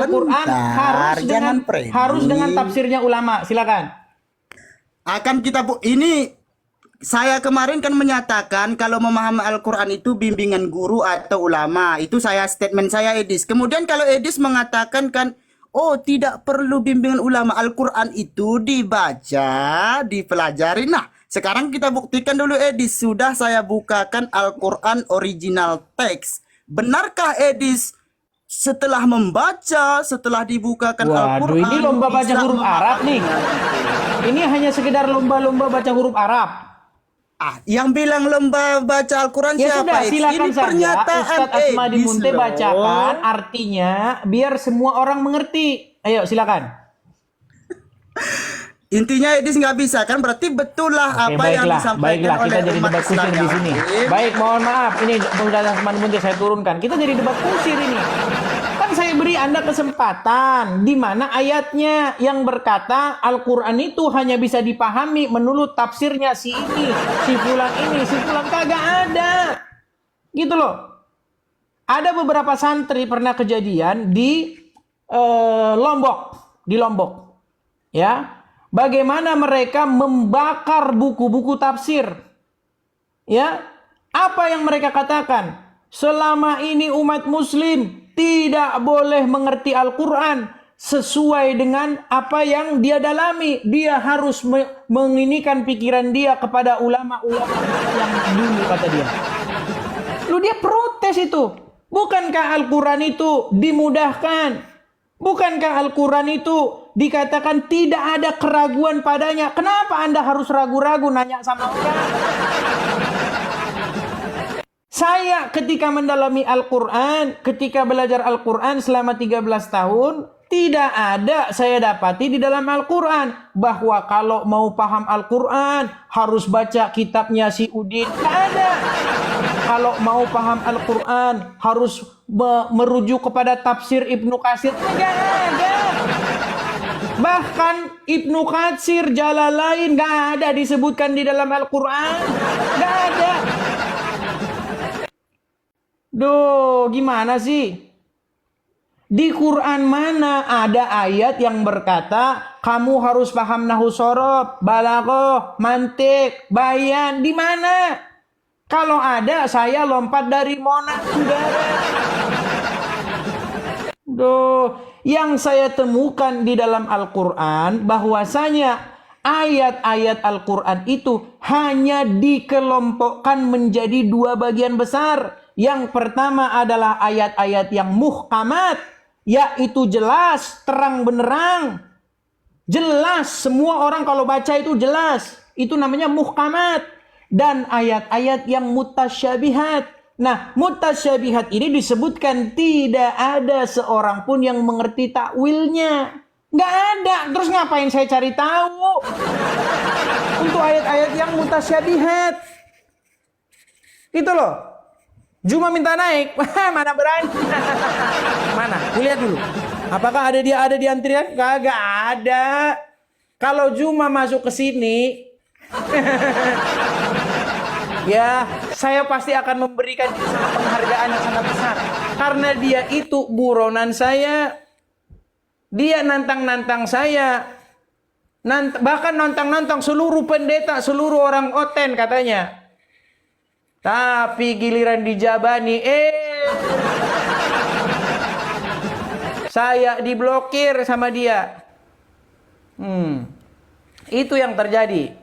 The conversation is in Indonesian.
Al-Quran harus dengan tafsirnya ulama. Silakan. Akan kita ini saya kemarin kan menyatakan kalau memahami Al-Quran itu bimbingan guru atau ulama. Itu statement saya Edis. Kemudian kalau Edis mengatakan kan, oh tidak perlu bimbingan ulama. Al-Quran itu dibaca, dipelajari. Nah, sekarang kita buktikan dulu Edis. Sudah saya bukakan Al-Quran original text. Benarkah Edis setelah membaca, setelah dibukakan Al-Quran? Waduh, ini lomba baca huruf Arab nih. Ini hanya sekedar lomba-lomba baca huruf Arab. Yang bilang lomba baca Al-Quran Ya siapa? sudah, silakan Ini saja pernyataan Ustadz Asmadi Munte bacakan artinya biar semua orang mengerti. Ayo silakan. Intinya Edis nggak bisa kan, berarti betul lah apa yang disampaikan oleh kita jadi umat debat kusir Islam di yang sini. lain. Baik, mohon maaf, ini Ustadz Asmadi Munte saya turunkan. Kita jadi debat kusir ini. Kan saya beri Anda kesempatan di mana ayatnya yang berkata Al-Quran itu hanya bisa dipahami menurut tafsirnya si ini, si fulan kagak ada. Gitu loh. Ada beberapa santri pernah kejadian di Lombok. Ya. Bagaimana mereka membakar buku-buku tafsir. Ya. Apa yang mereka katakan? Selama ini umat muslim tidak boleh mengerti Al-Quran sesuai dengan apa yang dia dalami. Dia harus menginikan pikiran dia kepada ulama-ulama yang dulu, kata dia. Lu dia protes itu. Bukankah Al-Quran itu dimudahkan? Bukankah Al-Quran itu dikatakan tidak ada keraguan padanya? Kenapa Anda harus ragu-ragu nanya sama orang? Saya ketika mendalami Al-Quran, ketika belajar Al-Quran selama 13 tahun, tidak ada saya dapati di dalam Al-Quran bahwa kalau mau paham Al-Quran harus baca kitabnya si Udin. Tidak ada. Kalau mau paham Al-Quran harus merujuk kepada tafsir Ibnu Katsir. Tidak ada. Bahkan Ibnu Katsir, Jalalain nggak ada disebutkan di dalam Al-Quran. Nggak ada. Duh, gimana sih? Di Quran mana ada ayat yang berkata kamu harus paham nahwu shorof, balaghah, mantik, bayan? Di mana? Kalau ada, saya lompat dari Monas, saudara. Duh, yang saya temukan di dalam Al-Quran bahwasanya ayat-ayat Al-Quran itu hanya dikelompokkan menjadi dua bagian besar. Yang pertama adalah ayat-ayat yang muhkamat, yaitu jelas, terang benderang. Jelas, semua orang kalau baca itu jelas. Itu namanya muhkamat. Dan ayat-ayat yang mutasyabihat. Nah, mutasyabihat ini disebutkan tidak ada seorang pun yang mengerti takwilnya. Nggak ada. Terus ngapain saya cari tahu? Untuk ayat-ayat yang mutasyabihat. Itu loh. Juma minta naik. Mana berani? Mana? Lihat dulu. Apakah ada di antrian? Kagak ada. Kalau Juma masuk ke sini, ya, saya pasti akan memberikan penghargaan yang sangat besar. Karena dia itu buronan saya. Dia nantang-nantang saya. Bahkan nantang-nantang seluruh pendeta, seluruh orang Oten katanya. Tapi giliran dijabani, saya diblokir sama dia. Itu yang terjadi.